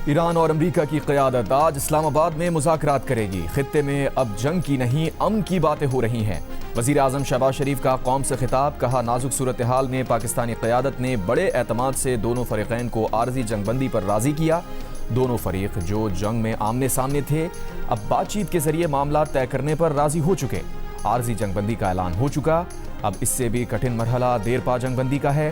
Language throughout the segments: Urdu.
ایران اور امریکہ کی قیادت آج اسلام آباد میں مذاکرات کرے گی۔ خطے میں اب جنگ کی نہیں امن کی باتیں ہو رہی ہیں۔ وزیر اعظم شہباز شریف کا قوم سے خطاب، کہا نازک صورتحال میں پاکستانی قیادت نے بڑے اعتماد سے دونوں فریقین کو عارضی جنگ بندی پر راضی کیا۔ دونوں فریق جو جنگ میں آمنے سامنے تھے اب بات چیت کے ذریعے معاملات طے کرنے پر راضی ہو چکے۔ عارضی جنگ بندی کا اعلان ہو چکا، اب اس سے بھی کٹھن مرحلہ دیر پا جنگ بندی کا ہے۔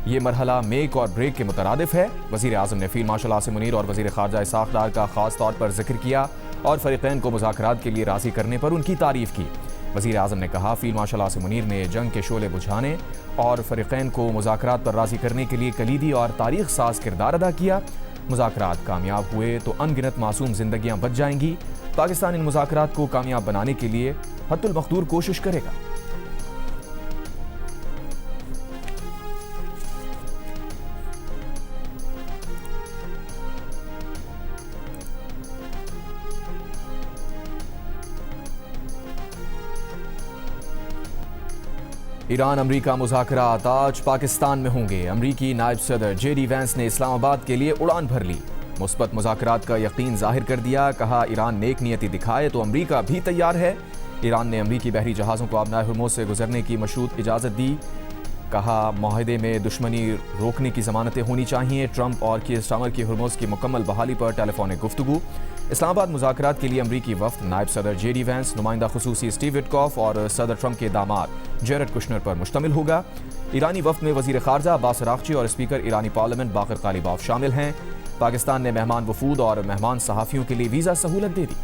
یہ مرحلہ میک اور بریک کے مترادف ہے۔ وزیر اعظم نے فیلڈ مارشل عاصم منیر اور وزیر خارجہ اسحاق ڈار کا خاص طور پر ذکر کیا اور فریقین کو مذاکرات کے لیے راضی کرنے پر ان کی تعریف کی۔ وزیر اعظم نے کہا فیلڈ مارشل عاصم منیر نے جنگ کے شعلے بجھانے اور فریقین کو مذاکرات پر راضی کرنے کے لیے کلیدی اور تاریخ ساز کردار ادا کیا۔ مذاکرات کامیاب ہوئے تو ان گنت معصوم زندگیاں بچ جائیں گی۔ پاکستان ان مذاکرات کو کامیاب بنانے کے لیے حتی المقدور کوشش کرے گا۔ ایران امریکہ مذاکرات آج پاکستان میں ہوں گے۔ امریکی نائب صدر جے ڈی وینس نے اسلام آباد کے لیے اڑان بھر لی۔ مثبت مذاکرات کا یقین ظاہر کر دیا، کہا ایران نیک نیتی دکھائے تو امریکہ بھی تیار ہے۔ ایران نے امریکی بحری جہازوں کو آبنائے ہرموز سے گزرنے کی مشروط اجازت دی، کہا معاہدے میں دشمنی روکنے کی ضمانتیں ہونی چاہیے۔ ٹرمپ اور کیئر سٹارمر کی ہرموز کی مکمل بحالی پر ٹیلی فونک گفتگو۔ اسلام آباد مذاکرات کے لیے امریکی وفد نائب صدر جے ڈی وینس، نمائندہ خصوصی سٹیو وٹکاف اور صدر ٹرمپ کے داماد جیرڈ کشنر پر مشتمل ہوگا۔ ایرانی وفد میں وزیر خارجہ عباس عراقچی اور اسپیکر ایرانی پارلیمنٹ باقر قالیباف شامل ہیں۔ پاکستان نے مہمان وفود اور مہمان صحافیوں کے لیے ویزا سہولت دے دی۔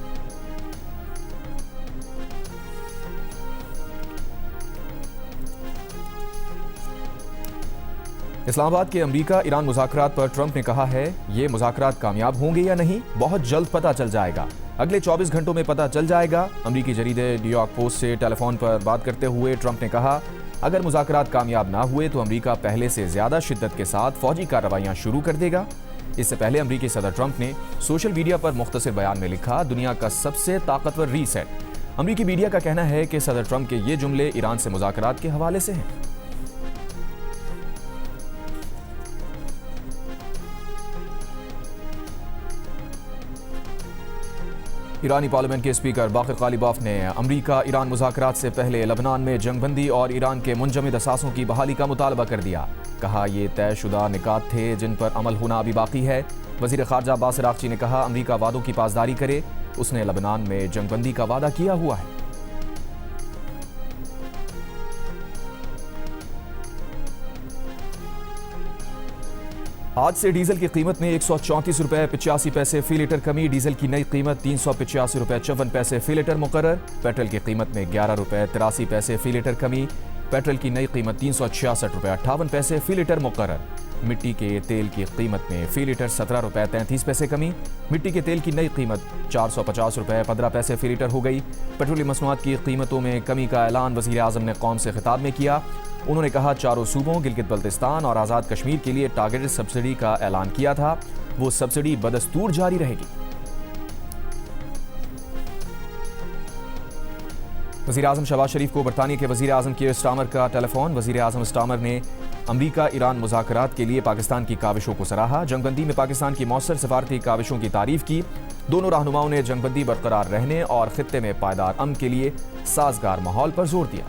اسلام آباد کے امریکہ ایران مذاکرات پر ٹرمپ نے کہا ہے یہ مذاکرات کامیاب ہوں گے یا نہیں بہت جلد پتہ چل جائے گا، اگلے 24 گھنٹوں میں پتہ چل جائے گا۔ امریکی جریدے نیو یارک پوسٹ سے ٹیلی فون پر بات کرتے ہوئے ٹرمپ نے کہا اگر مذاکرات کامیاب نہ ہوئے تو امریکہ پہلے سے زیادہ شدت کے ساتھ فوجی کارروائیاں شروع کر دے گا۔ اس سے پہلے امریکی صدر ٹرمپ نے سوشل میڈیا پر مختصر بیان میں لکھا دنیا کا سب سے طاقتور ری سیٹ۔ امریکی میڈیا کا کہنا ہے کہ صدر ٹرمپ کے یہ جملے ایران سے مذاکرات کے حوالے سے ہیں۔ ایرانی پارلیمنٹ کے اسپیکر باقر قالیباف نے امریکہ ایران مذاکرات سے پہلے لبنان میں جنگ بندی اور ایران کے منجمد اثاثوں کی بحالی کا مطالبہ کر دیا، کہا یہ طے شدہ نکات تھے جن پر عمل ہونا ابھی باقی ہے۔ وزیر خارجہ عباس عراقچی نے کہا امریکہ وعدوں کی پاسداری کرے، اس نے لبنان میں جنگ بندی کا وعدہ کیا ہوا ہے۔ آج سے ڈیزل کی قیمت میں 134 روپے 85 پیسے فی لیٹر کمی، ڈیزل کی نئی قیمت 385 روپے 54 پیسے فی لیٹر مقرر۔ پیٹرول کی قیمت میں 11 روپے 83 پیسے فی لیٹر کمی، پیٹرول کی نئی قیمت 366 روپے 58 پیسے فی لیٹر مقرر۔ مٹی کے تیل کی قیمت میں فی لیٹر 17 روپے 33 پیسے کمی، مٹی کے تیل کی نئی قیمت 450 روپے 15 پیسے فی لیٹر ہو گئی۔ پیٹرولی مصنوعات کی قیمتوں میں کمی کا اعلان وزیر اعظم نے قوم سے خطاب میں کیا۔ انہوں نے کہا چاروں صوبوں گلگت بلتستان اور آزاد کشمیر کے لیے ٹارگیٹڈ سبسڈی کا اعلان کیا تھا، وہ سبسڈی بدستور جاری رہے گی۔ وزیر اعظم شہباز شریف کو برطانیہ کے وزیر اعظم کیئر سٹارمر کا ٹیلی فون۔ وزیر اعظم سٹارمر نے امریکہ ایران مذاکرات کے لیے پاکستان کی کاوشوں کو سراہا، جنگ بندی میں پاکستان کی مؤثر سفارتی کاوشوں کی تعریف کی۔ دونوں رہنماؤں نے جنگ بندی برقرار رہنے اور خطے میں پائیدار امن کے لیے سازگار ماحول پر زور دیا۔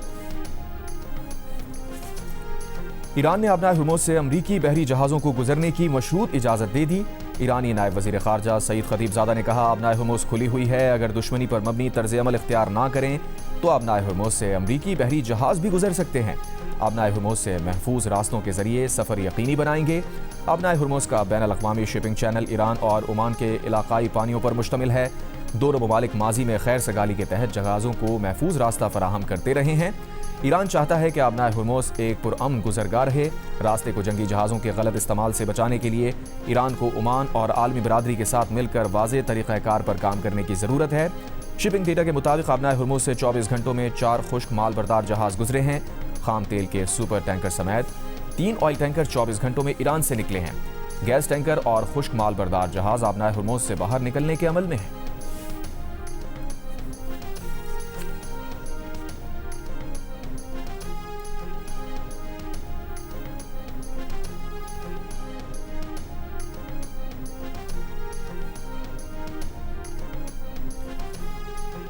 ایران نے آبنائے ہرموز سے امریکی بحری جہازوں کو گزرنے کی مشروط اجازت دے دی۔ ایرانی نائب وزیر خارجہ سعید خطیب زادہ نے کہا آبنائے ہرموز کھلی ہوئی ہے، اگر دشمنی پر مبنی طرز عمل اختیار نہ کریں تو آبنائے ہرموز سے امریکی بحری جہاز بھی گزر سکتے ہیں۔ آبنائے ہرموز سے محفوظ راستوں کے ذریعے سفر یقینی بنائیں گے۔ آبنائے ہرموز کا بین الاقوامی شپنگ چینل ایران اور عمان کے علاقائی پانیوں پر مشتمل ہے۔ دونوں ممالک ماضی میں خیر سگالی کے تحت جہازوں کو محفوظ راستہ فراہم کرتے رہے ہیں۔ ایران چاہتا ہے کہ آبنائے ہرموز ایک پرامن گزرگاہ رہے۔ راستے کو جنگی جہازوں کے غلط استعمال سے بچانے کے لیے ایران کو عمان اور عالمی برادری کے ساتھ مل کر واضح طریقہ کار پر کام کرنے کی ضرورت ہے۔ شپنگ ڈیٹا کے مطابق آبنائے ہرموز سے 24 گھنٹوں میں 4 خشک مال بردار جہاز گزرے ہیں۔ خام تیل کے سپر ٹینکر سمیت 3 آئل ٹینکر 24 گھنٹوں میں ایران سے نکلے ہیں۔ گیس ٹینکر اور خشک مال بردار جہاز آبنائے ہرموز سے باہر نکلنے کے عمل میں ہیں۔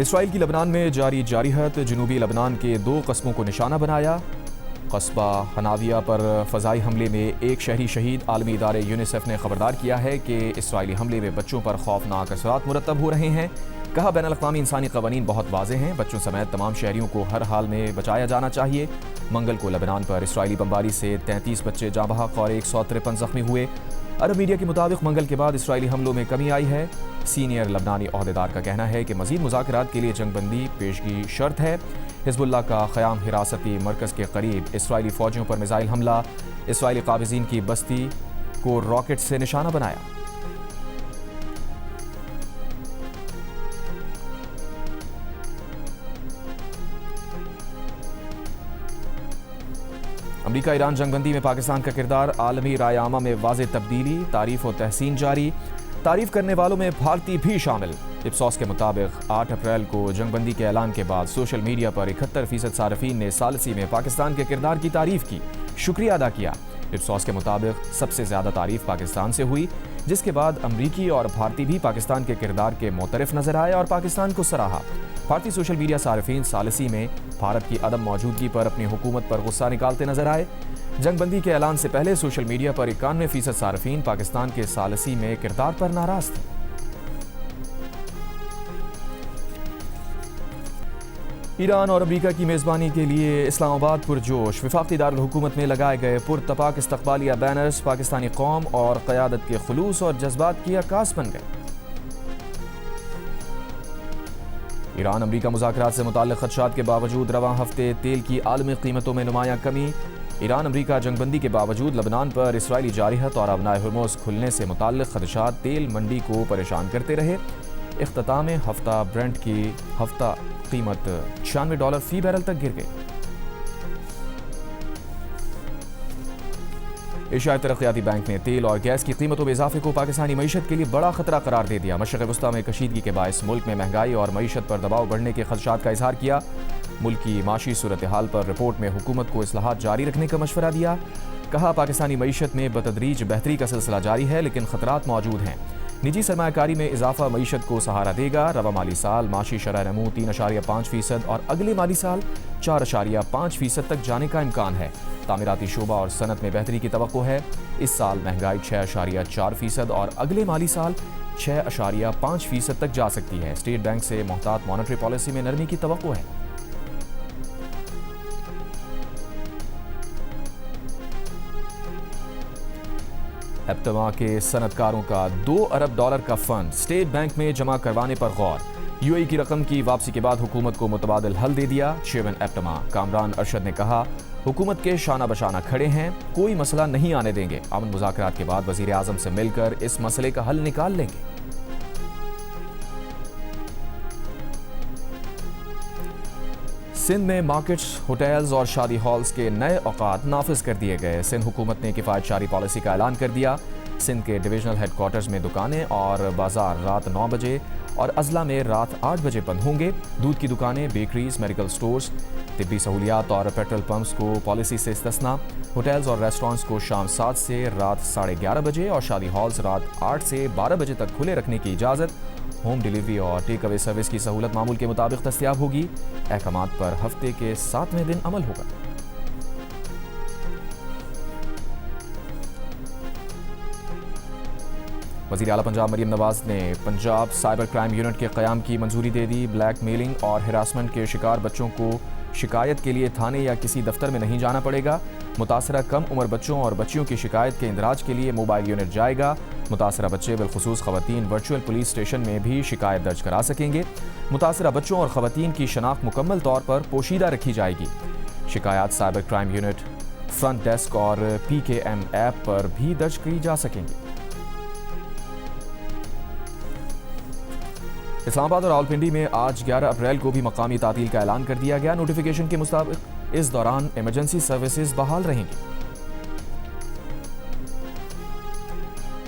اسرائیل کی لبنان میں جاری جارحیت جنوبی لبنان کے 2 قصبوں کو نشانہ بنایا۔ قصبہ حناویہ پر فضائی حملے میں ایک شہری شہید۔ عالمی ادارے یونیسیف نے خبردار کیا ہے کہ اسرائیلی حملے میں بچوں پر خوفناک اثرات مرتب ہو رہے ہیں۔ کہا بین الاقوامی انسانی قوانین بہت واضح ہیں، بچوں سمیت تمام شہریوں کو ہر حال میں بچایا جانا چاہیے۔ منگل کو لبنان پر اسرائیلی بمباری سے 33 بچے جاں بحق اور 153 زخمی ہوئے۔ عرب میڈیا کے مطابق منگل کے بعد اسرائیلی حملوں میں کمی آئی ہے۔ سینئر لبنانی عہدیدار کا کہنا ہے کہ مزید مذاکرات کے لیے جنگ بندی پیشگی شرط ہے۔ حزب اللہ کا خیام حراستی مرکز کے قریب اسرائیلی فوجیوں پر میزائل حملہ۔ اسرائیلی قابضین کی بستی کو راکٹ سے نشانہ بنایا۔ امریکہ ایران جنگ بندی میں پاکستان کا کردار، عالمی رائے عامہ میں واضح تبدیلی، تعریف و تحسین جاری۔ تعریف کرنے والوں میں بھارتی بھی شامل۔ اپسوس کے مطابق 8 اپریل کو جنگ بندی کے اعلان کے بعد سوشل میڈیا پر 71% صارفین نے ثالثی میں پاکستان کے کردار کی تعریف کی، شکریہ ادا کیا۔ اپسوس کے مطابق سب سے زیادہ تعریف پاکستان سے ہوئی، جس کے بعد امریکی اور بھارتی بھی پاکستان کے کردار کے معترف نظر آئے اور پاکستان کو سراہا۔ بھارتی سوشل میڈیا صارفین ثالثی میں بھارت کی عدم موجودگی پر اپنی حکومت پر غصہ نکالتے نظر آئے۔ جنگ بندی کے اعلان سے پہلے سوشل میڈیا پر 91% صارفین پاکستان کے ثالثی میں کردار پر ناراض تھے۔ ایران اور امریکہ کی میزبانی کے لیے اسلام آباد پرجوش۔ وفاقی دارالحکومت میں لگائے گئے پرتپاک استقبالیہ بینرز پاکستانی قوم اور قیادت کے خلوص اور جذبات کی عکاس بن گئے۔ ایران امریکہ مذاکرات سے متعلق خدشات کے باوجود رواں ہفتے تیل کی عالمی قیمتوں میں نمایاں کمی۔ ایران امریکہ جنگ بندی کے باوجود لبنان پر اسرائیلی جارحیت اور آبنائے ہرمز کھلنے سے متعلق خدشات تیل منڈی کو پریشان کرتے رہے۔ اختتام ہفتہ برنٹ کی ہفتہ قیمت $96 فی بیرل تک گر گئی۔ ایشیائی ترقیاتی بینک نے تیل اور گیس کی قیمتوں میں اضافے کو پاکستانی معیشت کے لیے بڑا خطرہ قرار دے دیا۔ مشرق وسطیٰ میں کشیدگی کے باعث ملک میں مہنگائی اور معیشت پر دباؤ بڑھنے کے خدشات کا اظہار کیا۔ ملک کی معاشی صورتحال پر رپورٹ میں حکومت کو اصلاحات جاری رکھنے کا مشورہ دیا۔ کہا پاکستانی معیشت میں بتدریج بہتری کا سلسلہ جاری ہے، لیکن خطرات موجود ہیں۔ نجی سرمایہ کاری میں اضافہ معیشت کو سہارا دے گا۔ رواں مالی سال معاشی شرح نمو 3.5% اور اگلے مالی سال 4.5% تک جانے کا امکان ہے۔ تعمیراتی شعبہ اور صنعت میں بہتری کی توقع ہے۔ اس سال مہنگائی 6.4% اور اگلے مالی سال 6.5% تک جا سکتی ہے۔ اسٹیٹ بینک سے محتاط مانیٹری پالیسی میں نرمی کی توقع ہے۔ ایپٹما کے صنعت کاروں کا $2 ارب کا فنڈ اسٹیٹ بینک میں جمع کروانے پر غور۔ یو اے ای کی رقم کی واپسی کے بعد حکومت کو متبادل حل دے دیا۔ چیئرمین ایپٹما کامران ارشد نے کہا حکومت کے شانہ بشانہ کھڑے ہیں، کوئی مسئلہ نہیں آنے دیں گے۔ امن مذاکرات کے بعد وزیر اعظم سے مل کر اس مسئلے کا حل نکال لیں گے۔ سندھ میں مارکیٹس، ہوٹلز اور شادی ہالز کے نئے اوقات نافذ کر دیے گئے۔ سندھ حکومت نے کفایت شاری پالیسی کا اعلان کر دیا۔ سندھ کے ڈویژنل ہیڈ کوارٹرز میں دکانیں اور بازار رات 9 بجے اور اضلاع میں رات 8 بجے بند ہوں گے۔ دودھ کی دکانیں، بیکریز، میڈیکل سٹورز، طبی سہولیات اور پیٹرول پمپس کو پالیسی سے استثناء۔ ہوٹلز اور ریسٹورانٹس کو شام 7 سے رات 11:30 بجے اور شادی ہالز رات 8 سے 12 بجے تک کھلے رکھنے کی اجازت۔ ہوم ڈیلیوری اور ٹیک اوے سروس کی سہولت معمول کے مطابق دستیاب ہوگی۔ احکامات پر ہفتے کے 7ویں دن عمل ہوگا۔ وزیر اعلیٰ پنجاب مریم نواز نے پنجاب سائبر کرائم یونٹ کے قیام کی منظوری دے دی۔ بلیک میلنگ اور ہراسمنٹ کے شکار بچوں کو شکایت کے لیے تھانے یا کسی دفتر میں نہیں جانا پڑے گا۔ متاثرہ کم عمر بچوں اور بچیوں کی شکایت کے اندراج کے لیے موبائل یونٹ جائے گا۔ متاثرہ بچے بالخصوص خواتین ورچوئل پولیس اسٹیشن میں بھی شکایت درج کرا سکیں گے۔ متاثرہ بچوں اور خواتین کی شناخت مکمل طور پر پوشیدہ رکھی جائے گی۔ شکایات cyber crime unit, front desk اور PKM ایپ پر بھی درج کی جا سکیں گی۔ اسلام آباد اور راولپنڈی میں آج 11 اپریل کو بھی مقامی تعطیل کا اعلان کر دیا گیا۔ نوٹیفیکیشن کے مطابق اس دوران ایمرجنسی سروسز بحال رہیں گی۔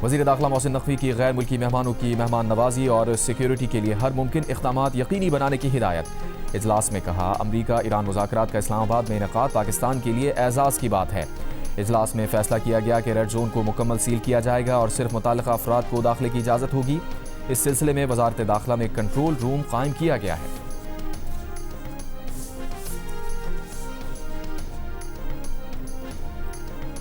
وزیر داخلہ محسن نقوی کی غیر ملکی مہمانوں کی مہمان نوازی اور سیکیورٹی کے لیے ہر ممکن اقدامات یقینی بنانے کی ہدایت۔ اجلاس میں کہا امریکہ ایران مذاکرات کا اسلام آباد میں انعقاد پاکستان کے لیے اعزاز کی بات ہے۔ اجلاس میں فیصلہ کیا گیا کہ ریڈ زون کو مکمل سیل کیا جائے گا اور صرف متعلقہ افراد کو داخلے کی اجازت ہوگی۔ اس سلسلے میں وزارت داخلہ میں کنٹرول روم قائم کیا گیا ہے۔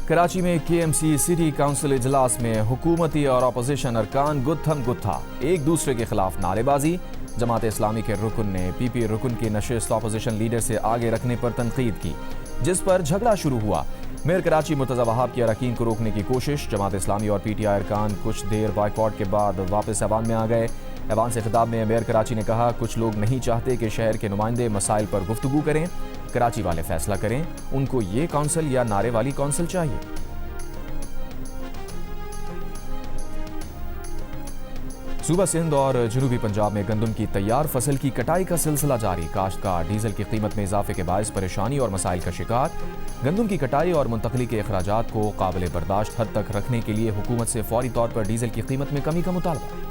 کراچی میں کے ایم سی سٹی کونسل اجلاس میں حکومتی اور اپوزیشن ارکان گتھم گتھا، ایک دوسرے کے خلاف نعرے بازی۔ جماعت اسلامی کے رکن نے پی پی رکن کی نشست اپوزیشن لیڈر سے آگے رکھنے پر تنقید کی، جس پر جھگڑا شروع ہوا۔ میئر کراچی مرتضی وہاب کی اراکین کو روکنے کی کوشش۔ جماعت اسلامی اور پی ٹی آئی ارکان کچھ دیر بائیکاٹ کے بعد واپس ایوان میں آ گئے۔ ایوان سے خطاب میں میئر کراچی نے کہا، کچھ لوگ نہیں چاہتے کہ شہر کے نمائندے مسائل پر گفتگو کریں، کراچی والے فیصلہ کریں، ان کو یہ کونسل یا نعرے والی کونسل چاہیے۔ صوبہ سندھ اور جنوبی پنجاب میں گندم کی تیار فصل کی کٹائی کا سلسلہ جاری۔ کاشتکار ڈیزل کی قیمت میں اضافے کے باعث پریشانی اور مسائل کا شکار۔ گندم کی کٹائی اور منتقلی کے اخراجات کو قابل برداشت حد تک رکھنے کے لیے حکومت سے فوری طور پر ڈیزل کی قیمت میں کمی کا مطالبہ۔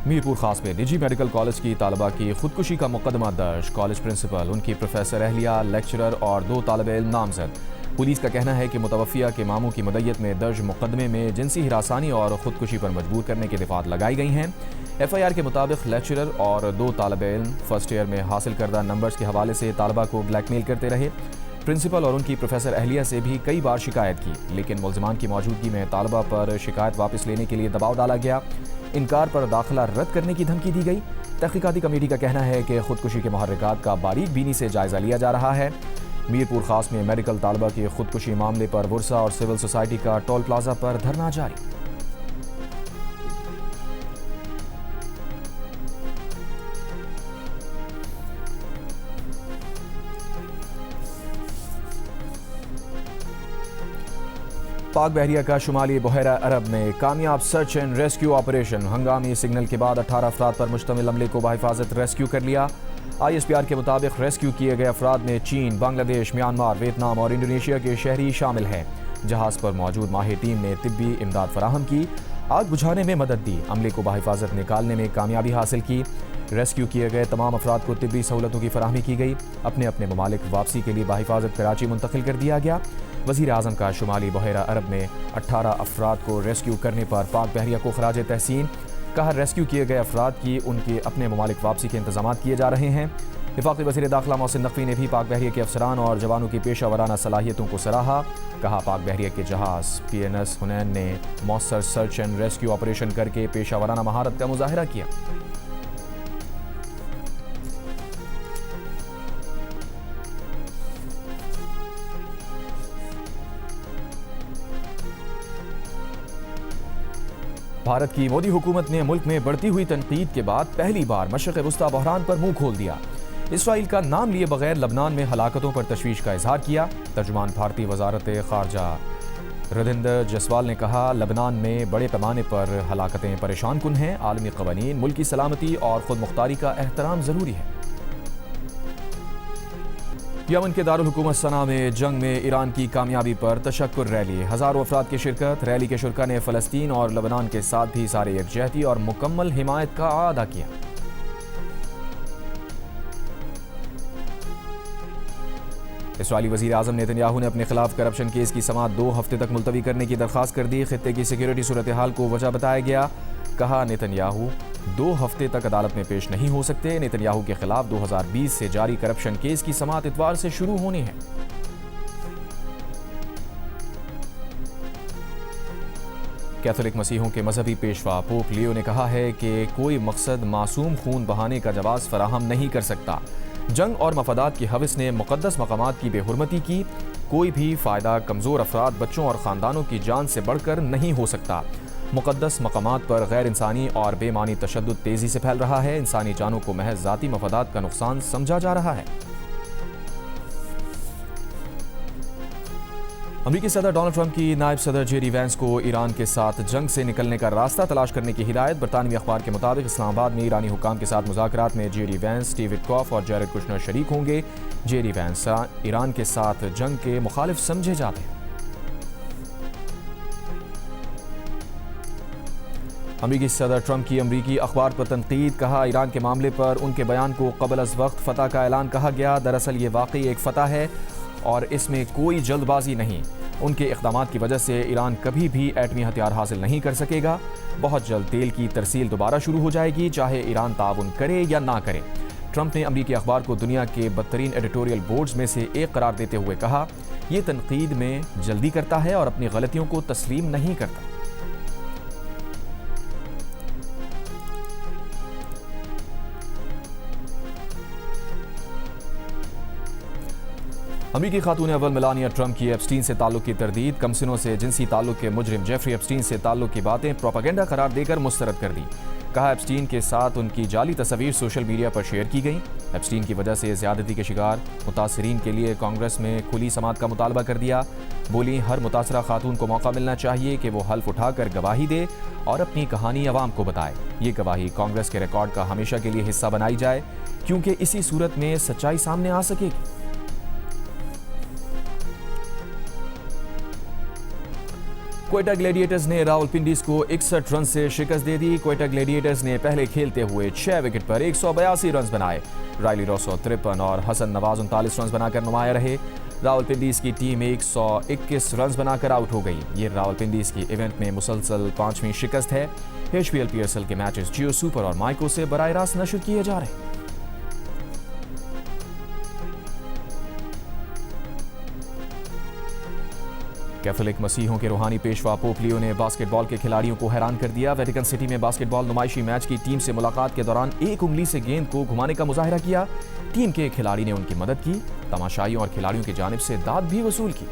میرپور خاص میں نجی میڈیکل کالج کی طالبہ کی خودکشی کا مقدمہ درج۔ کالج پرنسپل، ان کی پروفیسر اہلیہ، لیکچرر اور 2 طالب علم نامزد۔ پولیس کا کہنا ہے کہ متوفیہ کے ماموں کی مدیت میں درج مقدمے میں جنسی ہراسانی اور خودکشی پر مجبور کرنے کی دفعات لگائی گئی ہیں۔ ایف آئی آر کے مطابق لیکچرر اور 2 طالب علم فرسٹ ایئر میں حاصل کردہ نمبرز کے حوالے سے طالبہ کو بلیک میل کرتے رہے۔ پرنسپل اور ان کی پروفیسر اہلیہ سے بھی کئی بار شکایت کی، لیکن ملزمان کی موجودگی میں طالبہ پر شکایت واپس لینے کے لیے دباؤ ڈالا گیا۔ انکار پر داخلہ رد کرنے کی دھمکی دی گئی۔ تحقیقاتی کمیٹی کا کہنا ہے کہ خودکشی کے محرکات کا باریک بینی سے جائزہ لیا جا رہا ہے۔ میرپور خاص میں میڈیکل طالبہ کی خودکشی معاملے پر ورثہ اور سول سوسائٹی کا ٹول پلازا پر دھرنا جاری۔ پاک بحریہ کا شمالی بحیرہ عرب میں کامیاب سرچ اینڈ ریسکیو آپریشن۔ ہنگامی سگنل کے بعد 18 افراد پر مشتمل عملے کو بحفاظت ریسکیو کر لیا۔ آئی ایس پی آر کے مطابق ریسکیو کیے گئے افراد میں چین، بنگلہ دیش، میانمار، ویتنام اور انڈونیشیا کے شہری شامل ہیں۔ جہاز پر موجود ماہر ٹیم نے طبی امداد فراہم کی، آگ بجھانے میں مدد دی، عملے کو بحفاظت نکالنے میں کامیابی حاصل کی۔ ریسکیو کیے گئے تمام افراد کو طبی سہولتوں کی فراہمی کی گئی۔ اپنے اپنے ممالک واپسی کے لیے بحفاظت کراچی منتقل کر دیا گیا۔ وزیر اعظم کا شمالی بحیرہ عرب میں 18 افراد کو ریسکیو کرنے پر پاک بحریہ کو خراج تحسین۔ کہا، ریسکیو کیے گئے افراد کی ان کے اپنے ممالک واپسی کے انتظامات کیے جا رہے ہیں۔ وفاقی وزیر داخلہ محسن نقوی نے بھی پاک بحریہ کے افسران اور جوانوں کی پیشہ ورانہ صلاحیتوں کو سراہا۔ کہا، پاک بحریہ کے جہاز پی این ایس حنین نے مؤثر سرچ اینڈ ریسکیو آپریشن کر کے پیشہ ورانہ مہارت کا مظاہرہ کیا۔ بھارت کی مودی حکومت نے ملک میں بڑھتی ہوئی تنقید کے بعد پہلی بار مشرق وسطیٰ بحران پر منہ کھول دیا۔ اسرائیل کا نام لیے بغیر لبنان میں ہلاکتوں پر تشویش کا اظہار کیا۔ ترجمان بھارتی وزارت خارجہ ردھیندر جسوال نے کہا، لبنان میں بڑے پیمانے پر ہلاکتیں پریشان کن ہیں۔ عالمی قوانین، ملکی سلامتی اور خود مختاری کا احترام ضروری ہے۔ یمن کے دارالحکومت صنعا میں جنگ میں ایران کی کامیابی پر تشکر ریلی، ہزاروں افراد کی شرکت۔ ریلی کے شرکاء نے فلسطین اور لبنان کے ساتھ بھی سارے یکجہتی اور مکمل حمایت کا اعادہ کیا۔ اسرائیلی وزیر اعظم نیتن یاہو نے اپنے خلاف کرپشن کیس کی سماعت 2 ہفتے تک ملتوی کرنے کی درخواست کر دی۔ خطے کی سیکیورٹی صورتحال کو وجہ بتایا گیا۔ کہا، نیتن یاہو 2 ہفتے تک عدالت میں پیش نہیں ہو سکتے۔ نیتن یاہو کے خلاف 2020 سے جاری کرپشن کیس کی سماعت اتوار سے شروع ہونی ہے۔ کیتھولک مسیحیوں کے مذہبی پیشوا پوپ لیو نے کہا ہے کہ کوئی مقصد معصوم خون بہانے کا جواز فراہم نہیں کر سکتا۔ جنگ اور مفادات کی ہوس نے مقدس مقامات کی بے حرمتی کی۔ کوئی بھی فائدہ کمزور افراد، بچوں اور خاندانوں کی جان سے بڑھ کر نہیں ہو سکتا۔ مقدس مقامات پر غیر انسانی اور بے معنی تشدد تیزی سے پھیل رہا ہے۔ انسانی جانوں کو محض ذاتی مفادات کا نقصان سمجھا جا رہا ہے۔ امریکی صدر ڈونلڈ ٹرمپ کی نائب صدر جے ڈی وینس کو ایران کے ساتھ جنگ سے نکلنے کا راستہ تلاش کرنے کی ہدایت۔ برطانوی اخبار کے مطابق اسلام آباد میں ایرانی حکام کے ساتھ مذاکرات میں جے ڈی وینس، اسٹیو وٹکاف اور جیرڈ کشنر شریک ہوں گے۔ جے ڈی وینس ایران کے ساتھ جنگ کے مخالف سمجھے جاتے ہیں۔ امریکی صدر ٹرمپ کی امریکی اخبار پر تنقید، کہا ایران کے معاملے پر ان کے بیان کو قبل از وقت فتح کا اعلان کہا گیا۔ دراصل یہ واقعی ایک فتح ہے اور اس میں کوئی جلد بازی نہیں۔ ان کے اقدامات کی وجہ سے ایران کبھی بھی ایٹمی ہتھیار حاصل نہیں کر سکے گا۔ بہت جلد تیل کی ترسیل دوبارہ شروع ہو جائے گی، چاہے ایران تعاون کرے یا نہ کرے۔ ٹرمپ نے امریکی اخبار کو دنیا کے بدترین ایڈیٹوریل بورڈز میں سے ایک قرار دیتے ہوئے کہا، یہ تنقید میں جلدی کرتا ہے اور اپنی غلطیوں کو تسلیم نہیں کرتا۔ امریکی خاتون اول میلانیا ٹرمپ کی ایپسٹین سے تعلق کی تردید، کمسنوں سے جنسی تعلق کے مجرم جیفری ایپسٹین سے تعلق کی باتیں پروپیگنڈا قرار دے کر مسترد کر دی۔ کہا ایپسٹین کے ساتھ ان کی جعلی تصاویر سوشل میڈیا پر شیئر کی گئیں۔ ایپسٹین کی وجہ سے زیادتی کے شکار متاثرین کے لیے کانگریس میں کھلی سماعت کا مطالبہ کر دیا۔ بولیں، ہر متاثرہ خاتون کو موقع ملنا چاہیے کہ وہ حلف اٹھا کر گواہی دے اور اپنی کہانی عوام کو بتائے۔ یہ گواہی کانگریس کے ریکارڈ کا ہمیشہ کے لیے حصہ بنائی جائے، کیونکہ اسی صورت میں سچائی سامنے آ سکے گی۔ کوئٹہ گلیڈیٹرز نے راولپنڈیز کو 61 رن سے شکست دے دی۔ کوئٹہ گلیڈیٹرز نے پہلے کھیلتے ہوئے 6 وکٹ پر 182 رنز بنائے۔ رائلی روسو 53 اور حسن نواز 39 رنز بنا کر نمایاں رہے۔ راولپنڈیز کی ٹیم 121 رنز بنا کر آؤٹ ہو گئی۔ یہ راولپنڈیز کی ایونٹ میں مسلسل 5ویں شکست ہے۔ HPL کے میچز جیو سپر اور مائیکو سے براہ راست نشر کیے جا رہے ہیں۔ کیتھولک مسیحیوں کے روحانی پیشوا پوپ لیو نے باسکٹ بال کے کھلاڑیوں کو حیران کر دیا۔ ویٹیکن سٹی میں باسکٹ بال نمائشی میچ کی ٹیم سے ملاقات کے دوران ایک انگلی سے گیند کو گھمانے کا مظاہرہ کیا۔ ٹیم کے کھلاڑی نے ان کی مدد کی، تماشائیوں اور کھلاڑیوں کی جانب سے داد بھی وصول کی۔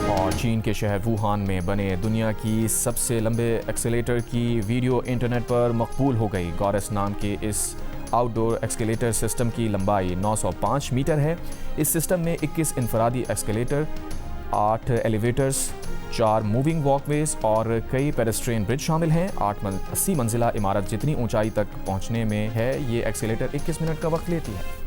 اور چین کے شہر ووہان میں بنے دنیا کی سب سے لمبے ایکسیلیٹر کی ویڈیو انٹرنیٹ پر مقبول ہو گئی۔ گورس نام کے اس آؤٹ ڈور ایکسکیلیٹر سسٹم کی لمبائی 905 میٹر ہے۔ اس سسٹم میں 21 انفرادی ایکسکیلیٹر، 8 ایلیویٹرز، 4 موونگ واک ویز اور کئی پیڈسٹرین برج شامل ہیں۔ 80 منزلہ عمارت جتنی اونچائی تک پہنچنے میں ہے، یہ ایکسکیلیٹر 21 منٹ کا وقت لیتی ہے۔